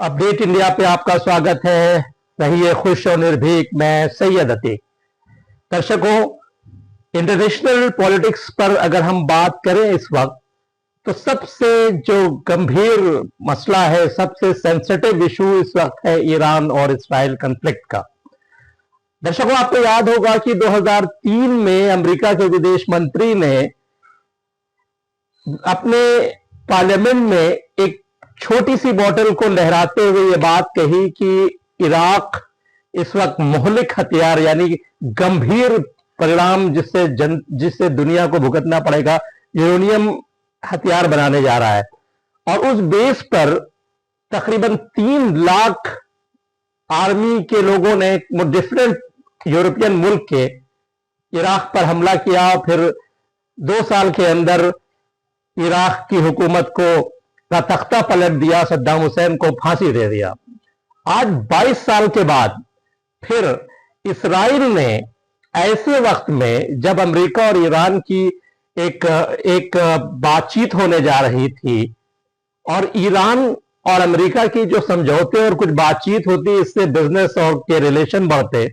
Update India पे आपका स्वागत है। रहिए खुश और निर्भीक। मैं सैयद अतीक। दर्शकों, इंटरनेशनल पॉलिटिक्स पर अगर हम बात करें इस वक्त, तो सबसे जो गंभीर मसला है, सबसे सेंसिटिव इशू इस वक्त है ईरान और इस्राइल कॉन्फ्लिक्ट का। दर्शकों, आपको याद होगा कि 2003 में अमेरिका के विदेश मंत्री ने अपने पार्लियामेंट में एक छोटी सी बोतल को लहराते हुए ये बात कही कि इराक इस वक्त मोहलिक हथियार यानी गंभीर परिणाम जिससे दुनिया को भुगतना पड़ेगा, यूरेनियम हथियार बनाने जा रहा है। और उस बेस पर तकरीबन 3 लाख आर्मी के लोगों ने डिफरेंट यूरोपियन मुल्क के इराक पर हमला किया। फिर 2 साल के अंदर इराक की हुकूमत का तख्ता पलट दिया, सद्दाम हुसैन को फांसी दे दिया। आज 22 साल के बाद फिर इसराइल ने ऐसे वक्त में जब अमेरिका और ईरान की एक बातचीत होने जा रही थी और ईरान और अमेरिका की जो समझौते और कुछ बातचीत होती, इससे बिजनेस और के रिलेशन बढ़ते,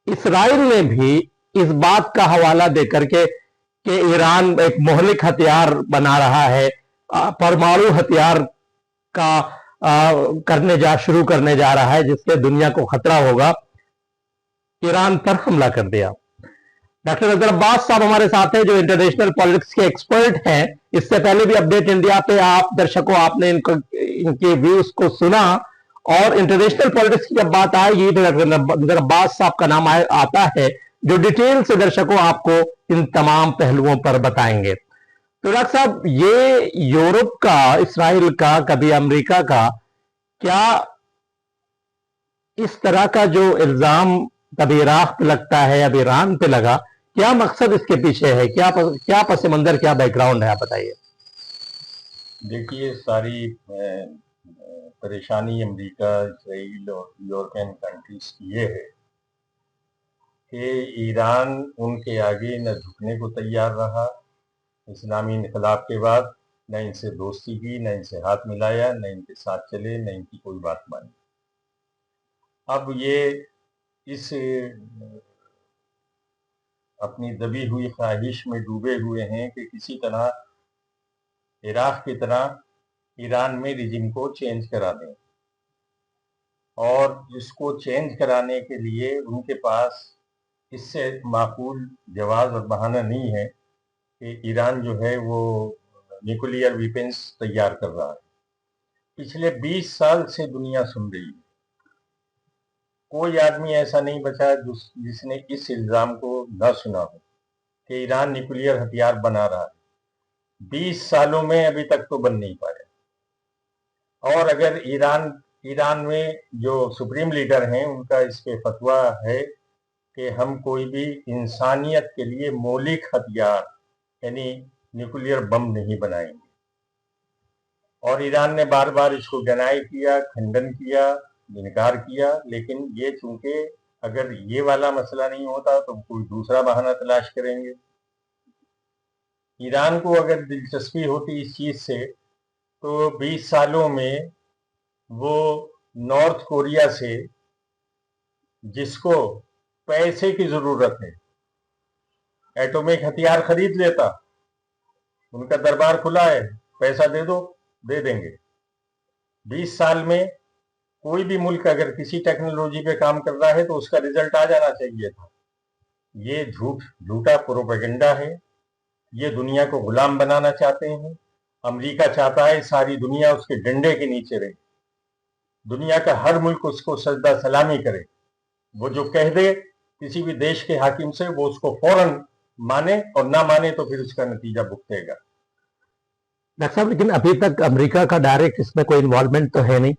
इसराइल ने भी इस बात का हवाला देकर के कि ईरान एक मोहलिक हथियार बना रहा है, परमाणु हथियार का शुरू करने जा रहा है, जिससे दुनिया को खतरा होगा, ईरान पर हमला कर दिया। डॉक्टर अजहर अब्बास साहब हमारे साथ हैं, जो इंटरनेशनल पॉलिटिक्स के एक्सपर्ट हैं। इससे पहले भी अपडेट इंडिया पे आपने इनके व्यूज को सुना, और इंटरनेशनल पॉलिटिक्स की जब बात आएगी तो डॉक्टर अजहर अब्बास साहब का नाम आता है, जो डिटेल से दर्शकों आपको इन तमाम पहलुओं पर बताएंगे। तो डॉक्टर साहब, ये यूरोप का, इसराइल का, कभी अमेरिका का, क्या इस तरह का जो इल्जाम कभी इराक पे लगता है, अब ईरान पे लगा, क्या मकसद इसके पीछे है? क्या पस मंजर, क्या बैकग्राउंड है, आप बताइए। देखिए, सारी परेशानी अमेरिका, इसराइल और यूरोपियन कंट्रीज की ये है कि ईरान उनके आगे न झुकने को तैयार रहा। इस्लामी इनकलाब के बाद न इनसे दोस्ती की, न इनसे हाथ मिलाया, न इनके साथ चले, न इनकी कोई बात मानी। अब ये इस अपनी दबी हुई ख्वाहिश में डूबे हुए हैं कि किसी तरह इराक की तरह ईरान में रिजिम को चेंज करा दें, और इसको चेंज कराने के लिए उनके पास इससे माकूल जवाब और बहाना नहीं है कि ईरान जो है वो न्यूक्लियर वेपन्स तैयार कर रहा है। पिछले 20 साल से दुनिया सुन रही है, कोई आदमी ऐसा नहीं बचा जिसने इस इल्ज़ाम को न सुना हो कि ईरान न्यूक्लियर हथियार बना रहा है। 20 सालों में अभी तक तो बन नहीं पाया। और अगर ईरान में जो सुप्रीम लीडर हैं, उनका इस पे फतवा है कि हम कोई भी इंसानियत के लिए मौलिक हथियार यानी न्यूक्लियर बम नहीं बनाएंगे। और ईरान ने बार बार इसको डिनाई किया, खंडन किया, इनकार किया। लेकिन ये चूंकि अगर ये वाला मसला नहीं होता तो कोई दूसरा बहाना तलाश करेंगे। ईरान को अगर दिलचस्पी होती इस चीज से, तो 20 सालों में वो नॉर्थ कोरिया से, जिसको पैसे की जरूरत है, एटॉमिक हथियार खरीद लेता। उनका दरबार खुला है, पैसा दे दो, दे देंगे। 20 साल में कोई भी मुल्क अगर किसी टेक्नोलॉजी पे काम कर रहा है तो उसका रिजल्ट आ जाना चाहिए था। ये झूठा प्रोपेगेंडा है। ये दुनिया को गुलाम बनाना चाहते हैं। अमेरिका चाहता है सारी दुनिया उसके डंडे के नीचे रहे, दुनिया का हर मुल्क उसको सजदा सलामी करे। वो जो कह दे किसी भी देश के हाकिम से, वो उसको फौरन माने, और ना माने तो फिर उसका नतीजा भुगतेगा। डॉक्टर साहब, लेकिन अभी तक अमेरिका का डायरेक्ट इसमें कोई इन्वॉल्वमेंट तो है नहीं।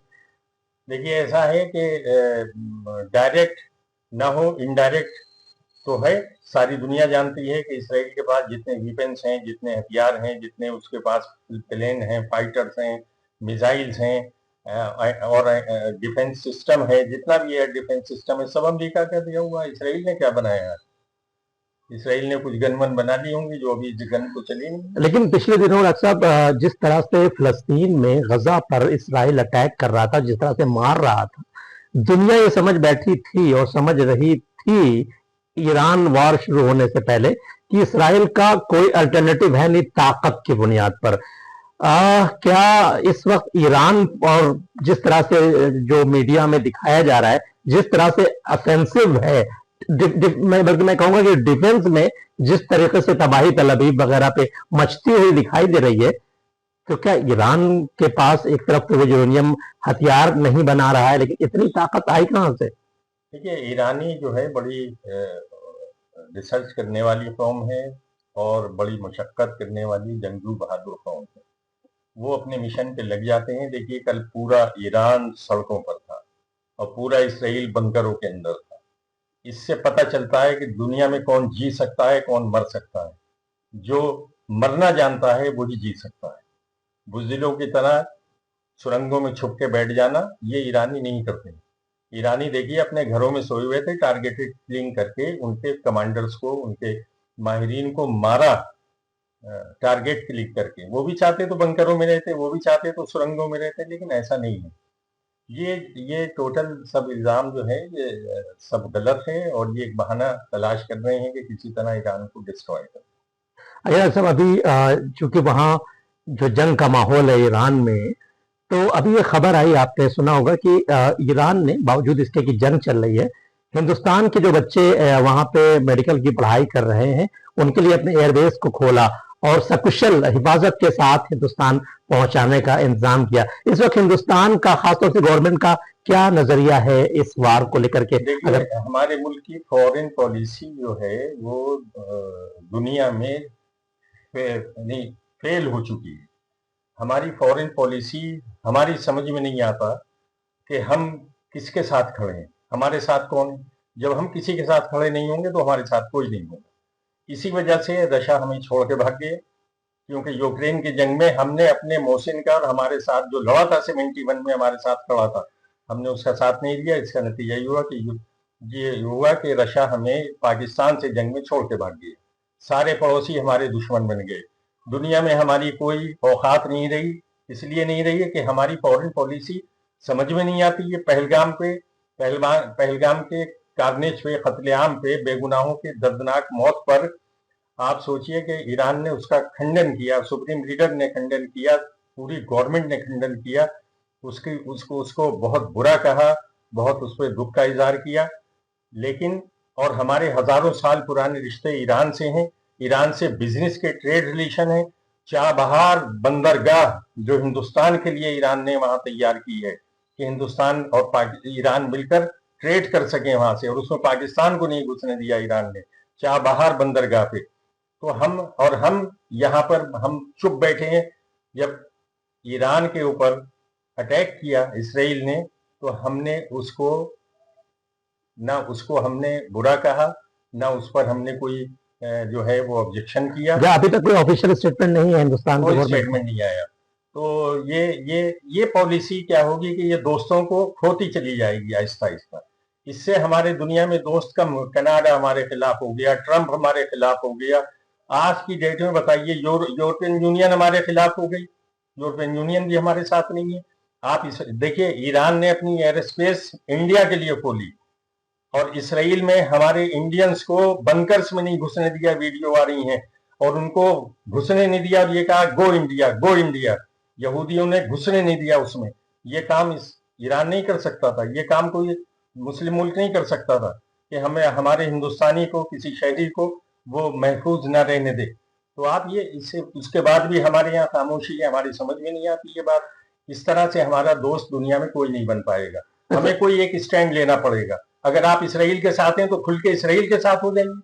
देखिए, ऐसा है कि डायरेक्ट ना हो, इनडायरेक्ट तो है। सारी दुनिया जानती है कि इसराइल के पास जितने वेपन्स हैं, जितने हथियार हैं, जितने उसके पास प्लेन हैं, फाइटर्स हैं, मिसाइल्स हैं और डिफेंस सिस्टम है, जितना भी एयर डिफेंस सिस्टम है, सब अमेरिका का दिया हुआ है। इसराइल ने क्या बनाया है? इसराइल ने कुछ गन वन बना ली होंगी जो अभी गन तो चली नहीं। लेकिन पिछले दिनों डॉक्टर साहब जिस तरह से फिलिस्तीन में गजा पर इसराइल अटैक कर रहा था, जिस तरह से मार रहा था, दुनिया ये समझ बैठी थी और समझ रही थी ईरान वॉर शुरू होने से पहले कि इसराइल का कोई अल्टरनेटिव है नहीं ताकत की बुनियाद पर। क्या इस वक्त ईरान और जिस तरह से जो मीडिया में दिखाया जा रहा है, जिस तरह से ऑफेंसिव है, बल्कि मैं कहूंगा कि डिफेंस में जिस तरीके से तबाही तल अवीव वगैरह पे मचती हुई दिखाई दे रही है, तो क्या ईरान के पास एक तरफ तो वो यूरेनियम हथियार नहीं बना रहा है, लेकिन इतनी ताकत आई कहां से? देखिए, ईरानी जो है बड़ी रिसर्च करने वाली कौम है और बड़ी मशक्कत करने वाली जंगजू बहादुर कौम है। वो अपने मिशन पे लग जाते हैं। देखिए, कल पूरा ईरान सड़कों पर था और पूरा इसराइल बंकरों के अंदर था। इससे पता चलता है कि दुनिया में कौन जी सकता है, कौन मर सकता है। जो मरना जानता है वही जी सकता है। बुज़दिलों की तरह सुरंगों में छुप के बैठ जाना ये ईरानी नहीं करते। ईरानी देखिए अपने घरों में सोए हुए थे, टारगेटेड किलिंग करके उनके कमांडर्स को, उनके माहिरीन को मारा, टारगेट क्लिक करके। वो भी चाहते तो बंकरों में रहते, वो भी चाहते तो सुरंगों में रहते, लेकिन ऐसा नहीं है। ये टोटल सब इल्ज़ाम जो है ये सब गलत है और ये एक बहाना तलाश कर रहे हैं कि किसी तरह ईरान को डिस्ट्रॉय कर। अगर सब अभी चूंकि वहाँ जो जंग का माहौल है ईरान में, तो अभी ये खबर आई, आपने सुना होगा कि ईरान ने बावजूद इसके कि जंग चल रही है, हिंदुस्तान के जो बच्चे वहाँ पे मेडिकल की पढ़ाई कर रहे हैं उनके लिए अपने एयरबेस को खोला और सकुशल हिफाजत के साथ हिंदुस्तान पहुंचाने का इंतजाम किया। इस वक्त हिंदुस्तान का, खासतौर से गवर्नमेंट का क्या नजरिया है इस वार को लेकर के? देखिए, हमारे मुल्क की फॉरेन पॉलिसी जो है वो दुनिया में फेल हो चुकी है। हमारी फॉरेन पॉलिसी हमारी समझ में नहीं आता कि हम किसके साथ खड़े हैं, हमारे साथ कौन है। जब हम किसी के साथ खड़े नहीं होंगे तो हमारे साथ कोई नहीं होगा। इसी वजह से रशिया हमें छोड़ के भाग गए, क्योंकि यूक्रेन की जंग में हमने अपने मोहसिन का और हमारे साथ जो लड़ा था 71 में हमारे साथ खड़ा था, हमने उसका साथ नहीं दिया। इसका नतीजा ये हुआ कि रशिया हमें पाकिस्तान से जंग में छोड़ के भाग गए। सारे पड़ोसी हमारे दुश्मन बन गए। दुनिया में हमारी कोई औकात नहीं रही। इसलिए नहीं रही है कि हमारी फॉरेन पॉलिसी समझ में नहीं आती है। पहलगाम के कारनेज पे, कत्लेआम पे, बेगुनाहों के दर्दनाक मौत पर आप सोचिए कि ईरान ने उसका खंडन किया, सुप्रीम लीडर ने खंडन किया, पूरी गवर्नमेंट ने खंडन किया, उसको बहुत बुरा कहा, बहुत उस पर दुख का इजहार किया। लेकिन और हमारे हजारों साल पुराने रिश्ते ईरान से हैं। ईरान से बिजनेस के ट्रेड रिलेशन है। चाबहार बंदरगाह जो हिंदुस्तान के लिए ईरान ने वहां तैयार की है कि हिंदुस्तान और ईरान मिलकर ट्रेड कर सके वहां से, और उसमें पाकिस्तान को नहीं घुसने दिया ईरान ने, चाबहार बंदरगाह पे। तो हम यहाँ पर हम चुप बैठे हैं। जब ईरान के ऊपर अटैक किया इसराइल ने, तो हमने उसको हमने बुरा कहा, ना उस पर हमने कोई जो है वो ऑब्जेक्शन किया। अभी तक कोई ऑफिशियल स्टेटमेंट नहीं है हिंदुस्तान का, कोई स्टेटमेंट नहीं आया। तो ये पॉलिसी क्या होगी कि ये दोस्तों को खोती चली जाएगी आहिस्ता आहिस्ता। इससे हमारे दुनिया में दोस्त कम, कनाडा हमारे खिलाफ हो गया, ट्रंप हमारे खिलाफ हो गया। आज की डेट में बताइए, यूरोपियन यूनियन हमारे खिलाफ हो गई। यूरोपियन यूनियन भी हमारे साथ नहीं है। आप देखिए, ईरान ने अपनी एयर स्पेस इंडिया के लिए खोली और इसराइल में हमारे इंडियंस को बंकर्स में नहीं घुसने दिया। वीडियो आ रही हैं, और उनको घुसने नहीं दिया। ये कहा गो इंडिया, गो इंडिया। यहूदियों ने घुसने नहीं दिया उसमें। ये काम ईरान नहीं कर सकता था, ये काम कोई मुस्लिम मुल्क नहीं कर सकता था कि हमें हमारे हिंदुस्तानी को, किसी शहरी को वो महफूज न रहने दे। तो आप ये इससे उसके बाद भी हमारे यहाँ खामोशी है, हमारी समझ में नहीं आती ये बात। इस तरह से हमारा दोस्त दुनिया में कोई नहीं बन पाएगा। हमें कोई एक स्टैंड लेना पड़ेगा। अगर आप इसराइल के साथ हैं तो खुल के इसराइल के साथ हो जाइए,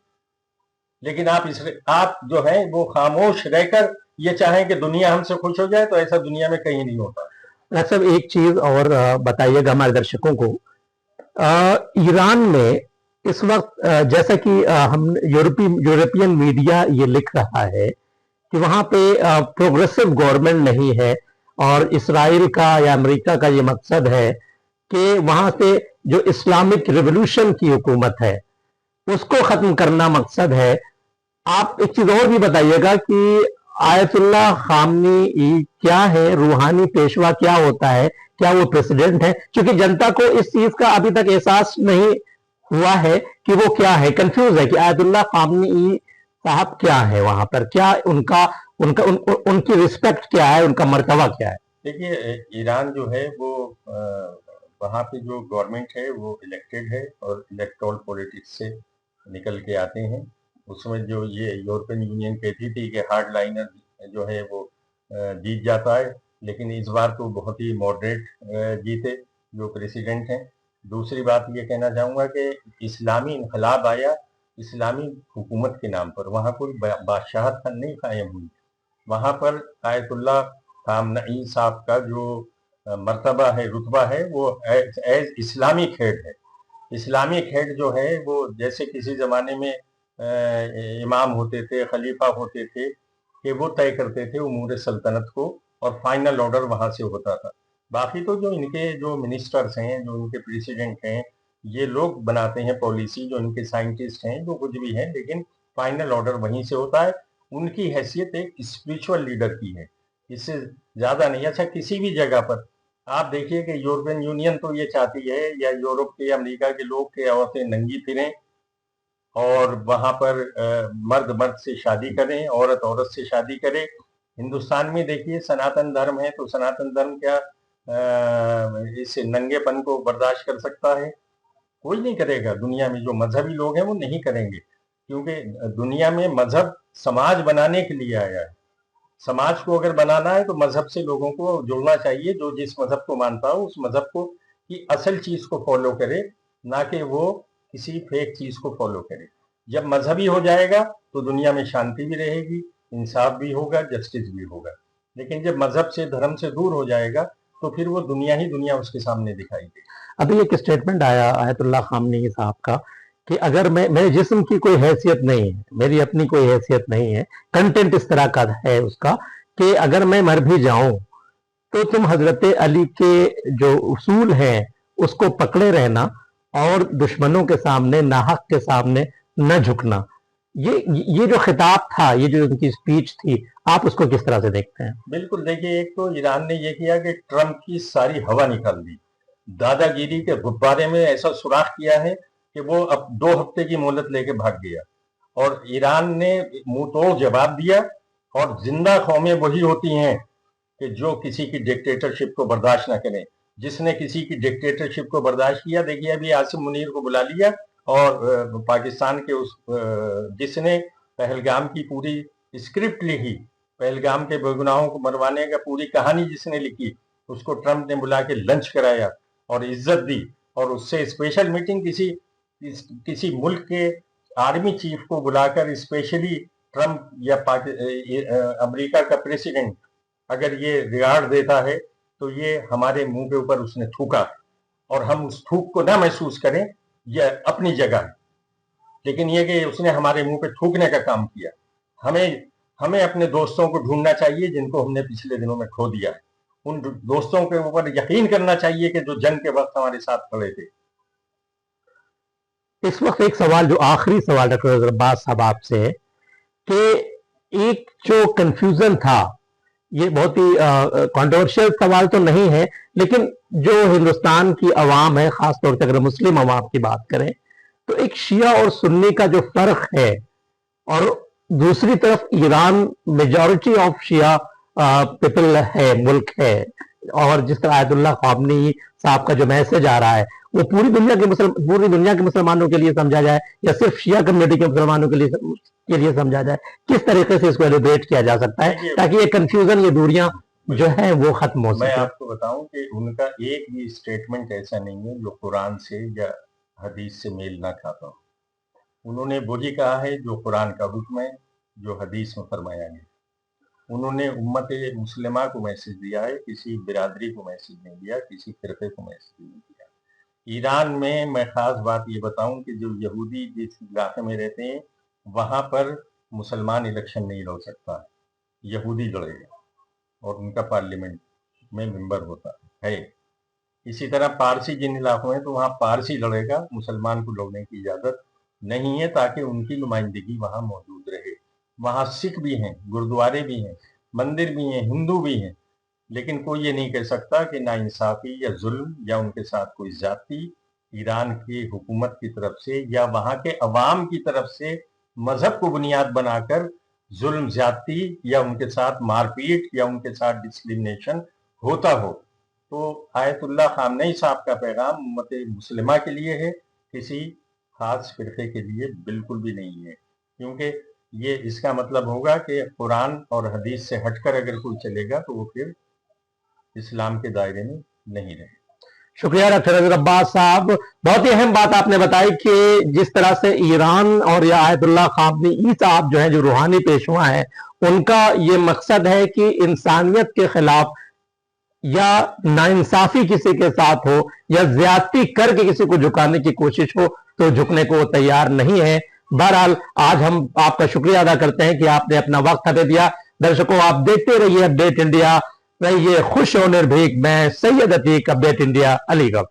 लेकिन आप जो है वो खामोश रहकर ये चाहें कि दुनिया हमसे खुश हो जाए, तो ऐसा दुनिया में कहीं नहीं होता। डॉक्टर साहब, एक चीज और बताइएगा हमारे दर्शकों को। ईरान में इस वक्त जैसा कि हम यूरोपियन मीडिया ये लिख रहा है कि वहां पे प्रोग्रेसिव गवर्नमेंट नहीं है, और इसराइल का या अमेरिका का ये मकसद है कि वहां से जो इस्लामिक रिवॉल्यूशन की हुकूमत है उसको खत्म करना मकसद है। آپ ایک چیز اور بھی بتائیے گا کہ آیت اللہ خامنی کیا ہے، روحانی پیشوا کیا ہوتا ہے، کیا وہ پریسیڈنٹ ہے؟ کیونکہ جنتا کو اس چیز کا ابھی تک احساس نہیں ہوا ہے کہ وہ کیا ہے، کنفیوز ہے کہ آیت اللہ خامنی صاحب کیا ہے، وہاں پر کیا ان کی رسپیکٹ کیا ہے، ان کا مرتبہ کیا ہے؟ دیکھیے ایران جو ہے وہ وہاں پہ جو گورنمنٹ ہے وہ الیکٹڈ ہے اور الیکٹرول پولیٹکس سے نکل کے آتے ہیں. اس میں جو یہ یورپین یونین کہتی تھی کہ ہارڈ لائنر جو ہے وہ جیت جاتا ہے، لیکن اس بار تو بہت ہی ماڈریٹ جیتے جو پریسیڈنٹ ہیں. دوسری بات یہ کہنا چاہوں گا کہ اسلامی انقلاب آیا اسلامی حکومت کے نام پر، وہاں کوئی بادشاہت نہیں قائم ہوئی. وہاں پر آیت اللہ خامنئی صاحب کا جو مرتبہ ہے، رتبہ ہے، وہ ایز اسلامک ہیڈ ہے. اسلامک ہیڈ جو ہے وہ جیسے کسی زمانے میں امام ہوتے تھے، خلیفہ ہوتے تھے، کہ وہ طے کرتے تھے امور سلطنت کو اور فائنل آرڈر وہاں سے ہوتا تھا. باقی تو جو ان کے جو منسٹرز ہیں، جو ان کے پریسیڈنٹ ہیں، یہ لوگ بناتے ہیں پالیسی، جو ان کے سائنٹسٹ ہیں، جو کچھ بھی ہیں، لیکن فائنل آرڈر وہیں سے ہوتا ہے. ان کی حیثیت ایک اسپریچول لیڈر کی ہے، اس سے زیادہ نہیں. اچھا کسی بھی جگہ پر آپ دیکھیے کہ یورپین یونین تو یہ چاہتی ہے، یا یورپ کے امریکہ کے لوگ کہ عورتیں ننگی پھریں اور وہاں پر مرد مرد سے شادی کریں، عورت عورت سے شادی کرے. ہندوستان میں دیکھیے سناتن دھرم ہے، تو سناتن دھرم کیا اس ننگے پن کو برداشت کر سکتا ہے؟ کوئی نہیں کرے گا. دنیا میں جو مذہبی لوگ ہیں وہ نہیں کریں گے، کیونکہ دنیا میں مذہب سماج بنانے کے لیے آیا ہے. سماج کو اگر بنانا ہے تو مذہب سے لوگوں کو جڑنا چاہیے. جو جس مذہب کو مانتا ہو اس مذہب کو کی اصل چیز کو فالو کرے، نہ کہ وہ کسی فیک چیز کو فالو کرے. جب مذہبی ہو جائے گا تو دنیا میں شانتی بھی رہے گی، انصاف بھی ہوگا، جسٹس بھی ہوگا. لیکن جب مذہب سے دھرم سے دور ہو جائے گا تو پھر وہ دنیا ہی دنیا اس کے سامنے دکھائی دے. ابھی ایک اسٹیٹمنٹ آیا آیت اللہ خامنئی صاحب کا کہ اگر میرے جسم کی کوئی حیثیت نہیں ہے، میری اپنی کوئی حیثیت نہیں ہے، کنٹینٹ اس طرح کا ہے اس کا کہ اگر میں مر بھی جاؤں تو تم حضرت علی کے جو اصول ہیں اس کو پکڑے رہنا اور دشمنوں کے سامنے، ناحق کے سامنے نہ جھکنا. یہ جو خطاب تھا، یہ جو ان کی اسپیچ تھی، آپ اس کو کس طرح سے دیکھتے ہیں؟ بالکل دیکھیے، ایک تو ایران نے یہ کیا کہ ٹرمپ کی ساری ہوا نکال دی. دادا گیری کے غبارے میں ایسا سوراخ کیا ہے کہ وہ اب 2 ہفتے کی مہلت لے کے بھاگ گیا. اور ایران نے منہ توڑ جواب دیا. اور زندہ قومیں وہی ہوتی ہیں کہ جو کسی کی ڈکٹیٹرشپ کو برداشت نہ کریں. جس نے کسی کی ڈکٹیٹرشپ کو برداشت کیا، دیکھیے ابھی عاصم منیر کو بلا لیا، اور پاکستان کے جس نے پہلگام کی پوری اسکرپٹ لکھی، پہلگام کے بے گناہوں کو مروانے کا پوری کہانی جس نے لکھی، اس کو ٹرمپ نے بلا کے لنچ کرایا اور عزت دی. اور اس سے اسپیشل میٹنگ کسی ملک کے آرمی چیف کو بلا کر اسپیشلی ٹرمپ یا امریکہ کا پریسیڈنٹ اگر یہ ریگارڈ دیتا ہے تو یہ ہمارے منہ کے اوپر اس نے تھوکا، اور ہم اس تھوک کو نہ محسوس کریں، یہ اپنی جگہ ہے. لیکن یہ کہ اس نے ہمارے منہ پہ تھوکنے کا کام کیا. ہمیں اپنے دوستوں کو ڈھونڈنا چاہیے جن کو ہم نے پچھلے دنوں میں کھو دیا ہے. ان دوستوں کے اوپر یقین کرنا چاہیے کہ جو جنگ کے وقت ہمارے ساتھ کھڑے تھے. اس وقت ایک سوال، جو آخری سوال ڈاکٹر عباس صاحب آپ سے ہے کہ ایک جو کنفیوژن تھا، یہ بہت ہی کنٹروورشل سوال تو نہیں ہے، لیکن جو ہندوستان کی عوام ہے، خاص طور سے اگر مسلم عوام کی بات کریں تو ایک شیعہ اور سنی کا جو فرق ہے، اور دوسری طرف Iran majority of Shia people ہے، ملک ہے، اور جس طرح آیت اللہ خامنئی صاحب کا جو میسج آ رہا ہے وہ پوری دنیا کے مسلمانوں کے لیے سمجھا جائے یا صرف شیعہ کمیونٹی کے مسلمانوں کے لیے سمجھا جائے، کس طریقے سے اس کو ایلیبریٹ کیا جا سکتا ہے تاکہ یہ کنفیوژن، یہ دوریاں جو ہیں وہ ختم ہو سکیں؟ میں آپ کو بتاؤں کہ ان کا ایک بھی اسٹیٹمنٹ ایسا نہیں ہے جو قرآن سے یا حدیث سے میل نہ کھاتا ہو. انہوں نے وہی کہا ہے جو قرآن کا حکم ہے، جو حدیث میں فرمایا گیا. انہوں نے امت مسلمہ کو میسج دیا ہے، کسی برادری کو میسج نہیں دیا، کسی فرقے کو میسج نہیں دیا. ایران میں خاص بات یہ بتاؤں کہ جو یہودی جس علاقے میں رہتے ہیں وہاں پر مسلمان الیکشن نہیں لڑ سکتا، یہودی لڑے گا اور ان کا پارلیمنٹ میں ممبر ہوتا ہے. اسی طرح پارسی جن علاقوں ہیں تو وہاں پارسی لڑے گا، مسلمان کو لڑنے کی اجازت نہیں ہے، تاکہ ان کی نمائندگی وہاں موجود رہے. वहाँ सिख भी हैं, गुरुद्वारे भी हैं, मंदिर भी हैं, हिंदू भी हैं, लेकिन कोई ये नहीं कह सकता कि नाइंसाफी या जुल्म या उनके साथ कोई जाति ईरान की हुकूमत की तरफ से या वहाँ के अवाम की तरफ से मजहब को बुनियाद बनाकर जुल्म ज्यादती या उनके साथ मारपीट या उनके साथ डिस्क्रिमिनेशन होता हो। तो आयतुल्लाह खामनेई साहब का पैगाम उम्मत मुस्लिमा के लिए है, किसी खास फिरके के लिए बिल्कुल भी नहीं है, क्योंकि ये इसका मतलब होगा कि कुरान और हदीस से हटकर अगर कोई चलेगा तो वो फिर इस्लाम के दायरे में नहीं रहे। शुक्रिया डॉक्टर अजहर अब्बास साहब, बहुत ही अहम बात आपने बताई कि जिस तरह से ईरान और या आयतुल्लाह खामनेई साहब जो है, जो रूहानी पेशवा है, उनका ये मकसद है कि इंसानियत के खिलाफ या नाइंसाफी किसी के साथ हो या ज्यादती करके किसी को झुकाने की कोशिश हो तो झुकने को तैयार नहीं है। बहरहाल आज हम आपका शुक्रिया अदा करते हैं कि आपने अपना वक्त हमें दिया। दर्शकों, आप देखते रहिए अपडेट इंडिया, रहिए खुश और निर्भीक। मैं सैयद अतीक, अपडेट इंडिया, अलीगढ़।